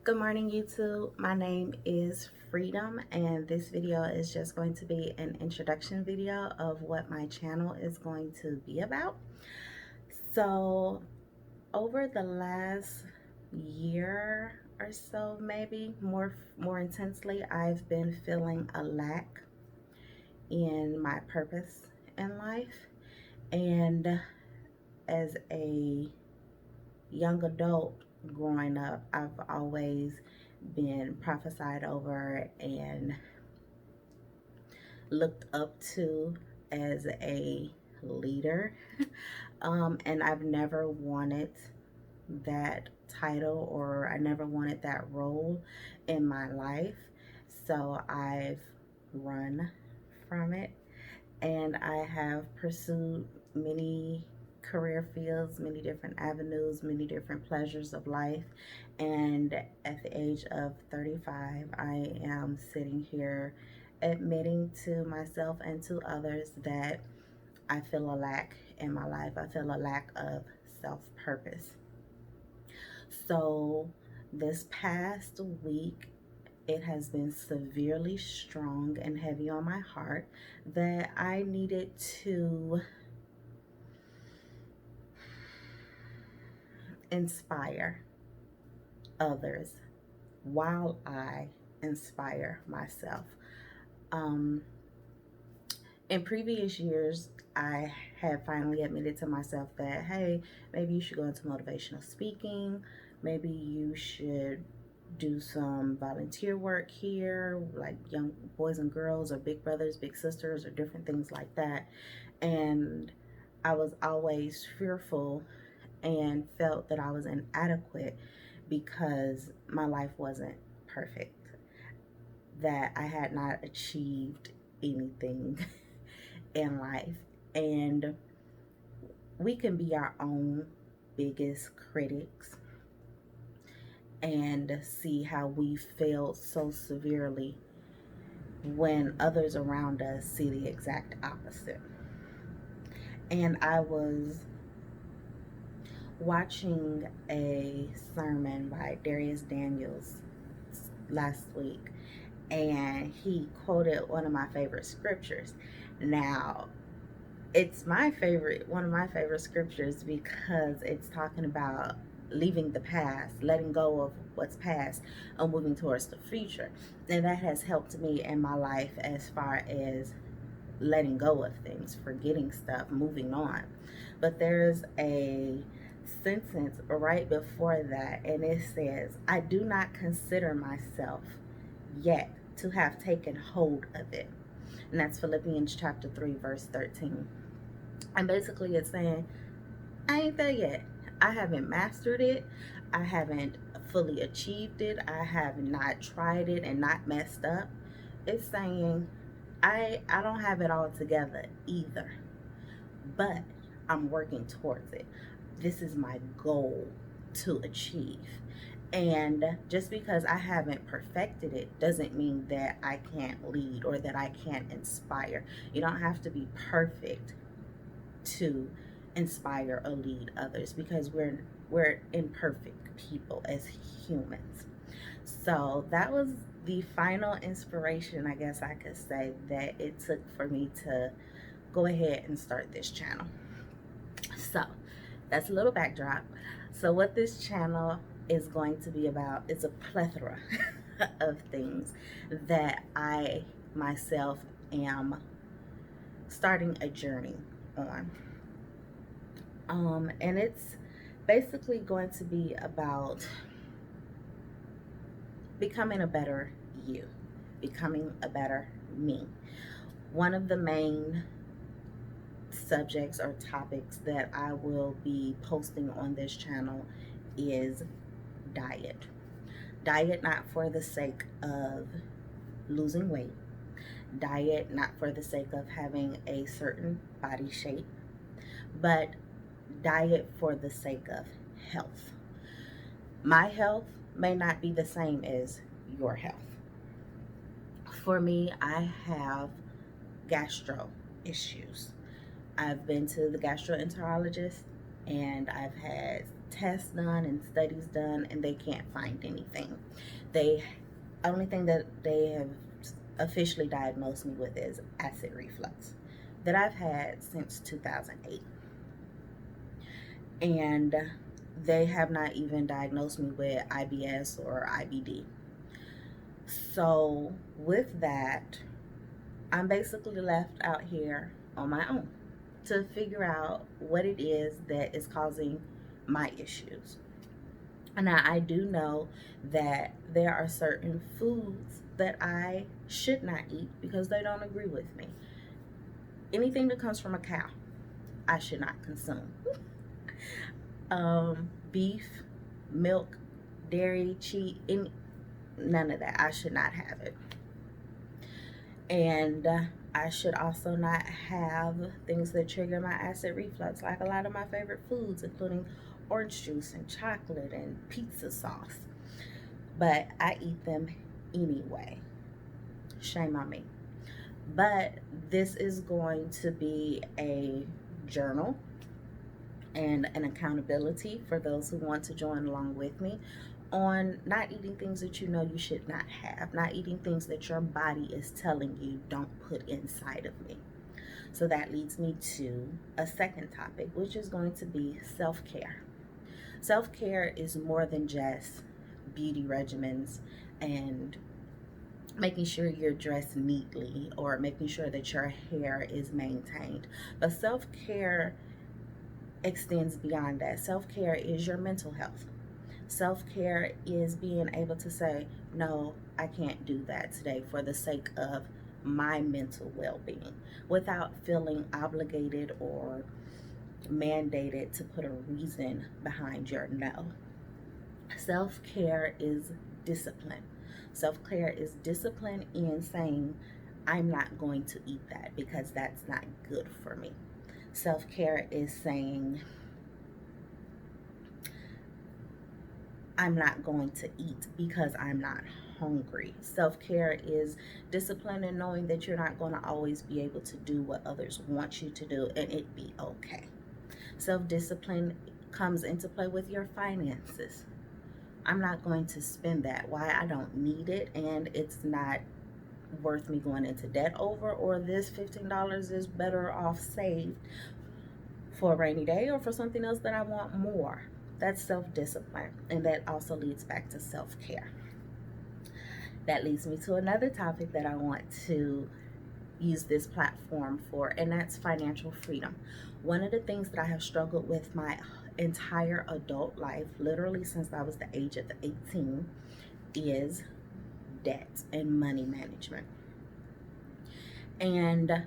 Good morning, YouTube. My name is Freedom, and this video is just going to be an introduction video of what my channel is going to be about. So, over the last year or so, maybe more intensely, I've been feeling a lack in my purpose in life. And as a young adult growing up, I've always been prophesied over and looked up to as a leader. And I've never wanted that title, or I never wanted that role in my life. So I've run from it, and I have pursued many career fields, many different avenues, many different pleasures of life. And at the age of 35, I am sitting here admitting to myself and to others that I feel a lack in my life. I feel a lack of self purpose. So, this past week, it has been severely strong and heavy on my heart that I needed to inspire others while I inspire myself. Um, in previous years, I had finally admitted to myself that, hey, maybe you should go into motivational speaking. Maybe you should do some volunteer work here, like young boys and girls, or big brothers, big sisters, or different things like that. And I was always fearful and felt that I was inadequate because my life wasn't perfect, that I had not achieved anything in life. And we can be our own biggest critics and see how we failed so severely when others around us see the exact opposite. And I was watching a sermon by Darius Daniels last week, and he quoted one of my favorite scriptures. Now, it's one of my favorite scriptures, because it's talking about leaving the past, letting go of what's past, and moving towards the future. And that has helped me in my life as far as letting go of things, forgetting stuff, moving on. But there's a sentence right before that, and it says, I do not consider myself yet to have taken hold of it. And that's Philippians chapter 3, verse 13. And basically it's saying, I ain't there yet. I haven't mastered it. I haven't fully achieved it. I have not tried it and not messed up. It's saying I don't have it all together either, but I'm working towards it. This is my goal to achieve. And just because I haven't perfected it doesn't mean that I can't lead or that I can't inspire. You don't have to be perfect to inspire or lead others, because we're imperfect people as humans. So that was the final inspiration, I guess I could say, that it took for me to go ahead and start this channel. So that's a little backdrop. So what this channel is going to be about is a plethora of things that I myself am starting a journey on. And it's basically going to be about becoming a better you, becoming a better me. One of the main subjects or topics that I will be posting on this channel is diet. Diet not for the sake of losing weight. Diet not for the sake of having a certain body shape, but diet for the sake of health. My health may not be the same as your health. For me, I have gastro issues. I've been to the gastroenterologist, and I've had tests done and studies done, and they can't find anything. They only thing that they have officially diagnosed me with is acid reflux that I've had since 2008. And they have not even diagnosed me with IBS or IBD. So, with that, I'm basically left out here on my own to figure out what it is that is causing my issues. Now, I do know that there are certain foods that I should not eat because they don't agree with me. Anything that comes from a cow, I should not consume. Beef, milk, dairy, cheese, none of that. I should not have it. And I should also not have things that trigger my acid reflux, like a lot of my favorite foods, including orange juice and chocolate and pizza sauce. But I eat them anyway. Shame on me. But this is going to be a journal and an accountability for those who want to join along with me on not eating things that you know you should not have, not eating things that your body is telling you don't put inside of me. So that leads me to a second topic, which is going to be self-care. Self-care is more than just beauty regimens and making sure you're dressed neatly or making sure that your hair is maintained. But self-care extends beyond that. Self-care is your mental health. Self-care is being able to say, no, I can't do that today for the sake of my mental well-being, without feeling obligated or mandated to put a reason behind your no. Self-care is discipline. Self-care is discipline in saying, I'm not going to eat that because that's not good for me. Self-care is saying, I'm not going to eat because I'm not hungry. Self-care is discipline in knowing that you're not going to always be able to do what others want you to do, and it be okay. Self-discipline comes into play with your finances. I'm not going to spend that. Why? I don't need it, and it's not worth me going into debt over, or this $15 is better off saved for a rainy day or for something else that I want more. That's self-discipline, and that also leads back to self-care. That leads me to another topic that I want to use this platform for, and that's financial freedom. One of the things that I have struggled with my entire adult life, literally since I was the age of 18, is debt and money management. And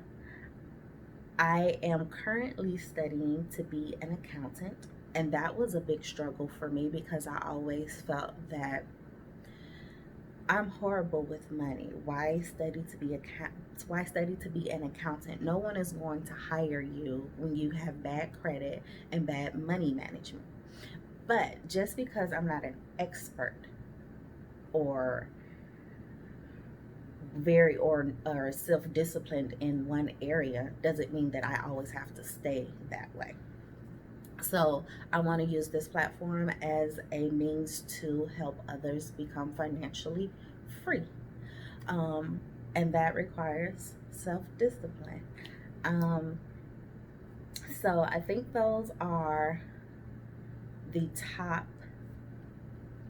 I am currently studying to be an accountant, and that was a big struggle for me because I always felt that I'm horrible with money. Why study to be an accountant? No one is going to hire you when you have bad credit and bad money management. But just because I'm not an expert or or self-disciplined in one area doesn't mean that I always have to stay that way. So I want to use this platform as a means to help others become financially free. And that requires self-discipline. So I think those are the top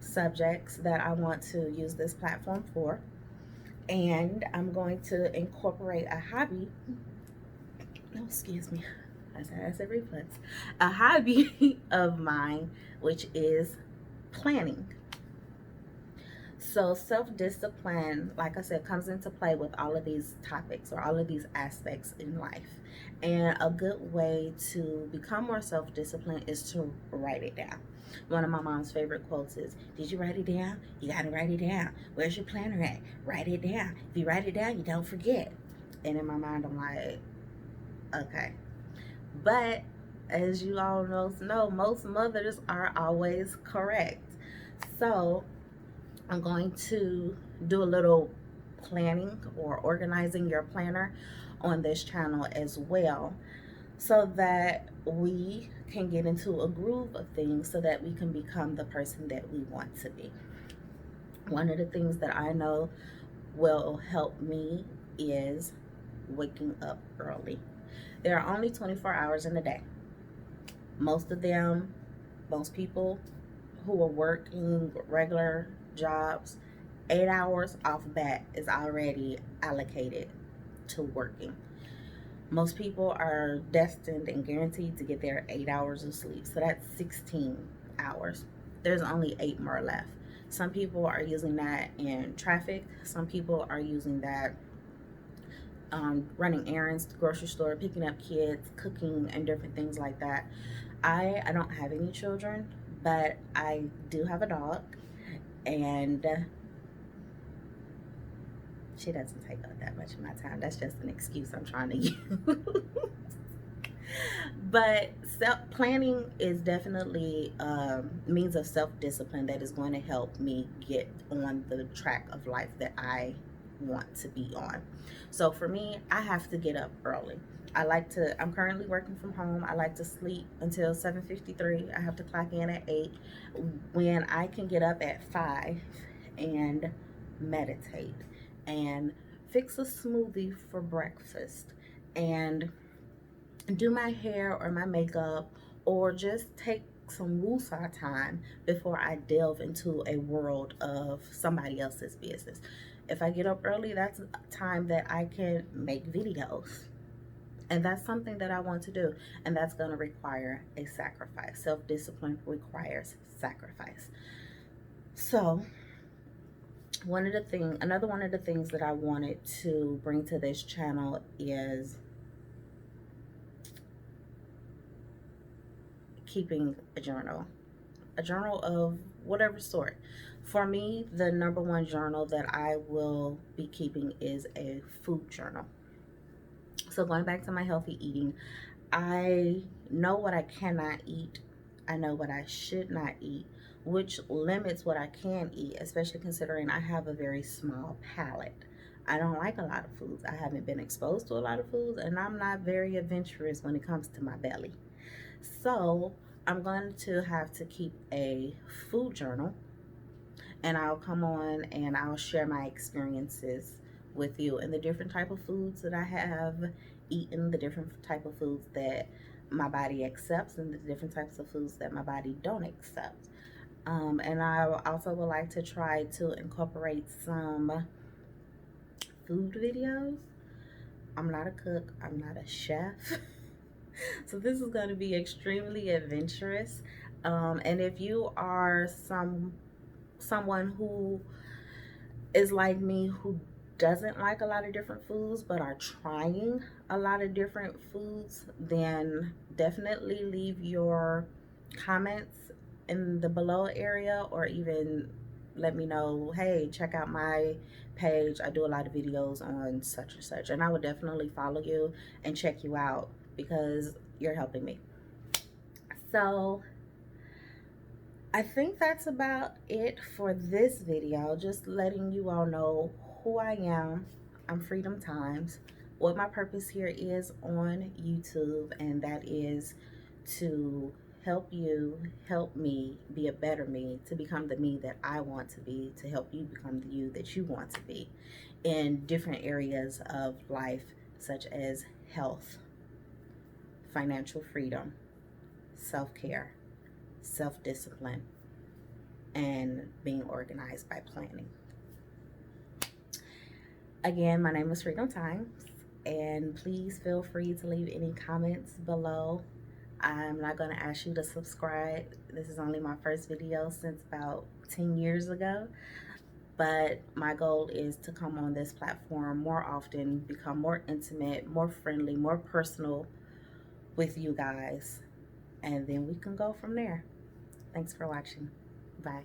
subjects that I want to use this platform for. And I'm going to incorporate a hobby. No, excuse me. I said reflex. A hobby of mine, which is planning. So self-discipline, like I said, comes into play with all of these topics or all of these aspects in life. And a good way to become more self-disciplined is to write it down. One of my mom's favorite quotes is, did you write it down? You got to write it down. Where's your planner at? Write it down. If you write it down, you don't forget. And in my mind, I'm like, okay. But as you all know, most mothers are always correct. So I'm going to do a little planning or organizing your planner on this channel as well, so that we can get into a groove of things so that we can become the person that we want to be. One of the things that I know will help me is waking up early. There are only 24 hours in a day. Most of them, most people who are working regular jobs, 8 hours off bat is already allocated to working. Most people are destined and guaranteed to get their 8 hours of sleep. So that's 16 hours. There's only 8 more left. Some people are using that in traffic. Some people are using that running errands, grocery store, picking up kids, cooking, and different things like that. I don't have any children, but I do have a dog, and she doesn't take up that much of my time. That's just an excuse I'm trying to use. But planning is definitely means of self-discipline that is going to help me get on the track of life that I want to be on. So for me, I have to get up early. I'm currently working from home. I like to sleep until 7:53. I have to clock in at 8. When I can get up at 5 and meditate and fix a smoothie for breakfast and do my hair or my makeup, or just take some woosah time before I delve into a world of somebody else's business. If I get up early, that's time that I can make videos. And that's something that I want to do. And that's going to require a sacrifice. Self-discipline requires sacrifice. So, another one of the things that I wanted to bring to this channel is keeping a journal of whatever sort. For me, the number one journal that I will be keeping is a food journal. So going back to my healthy eating, I know what I cannot eat. I know what I should not eat, which limits what I can eat, especially considering I have a very small palate. I don't like a lot of foods. I haven't been exposed to a lot of foods, and I'm not very adventurous when it comes to my belly. So I'm going to have to keep a food journal, and I'll come on and I'll share my experiences with you and the different type of foods that I have eaten, the different type of foods that my body accepts, and the different types of foods that my body don't accept. And I also would like to try to incorporate some food videos. I'm not a cook, I'm not a chef. So this is going to be extremely adventurous. And if you are someone who is like me, who doesn't like a lot of different foods but are trying a lot of different foods, then definitely leave your comments in the below area, or even let me know, hey, check out my page. I do a lot of videos on such and such, and I would definitely follow you and check you out because you're helping me. So I think that's about it for this video. Just letting you all know who I am. I'm Freedom Times. What my purpose here is on YouTube, and that is to help you, help me be a better me, to become the me that I want to be, to help you become the you that you want to be in different areas of life, such as health, financial freedom, self-care, self-discipline, and being organized by planning. Again, my name is Freedom Times, and please feel free to leave any comments below. I'm not going to ask you to subscribe. This is only my first video since about 10 years ago, but my goal is to come on this platform more often, become more intimate, more friendly, more personal with you guys, and then we can go from there. Thanks for watching. Bye.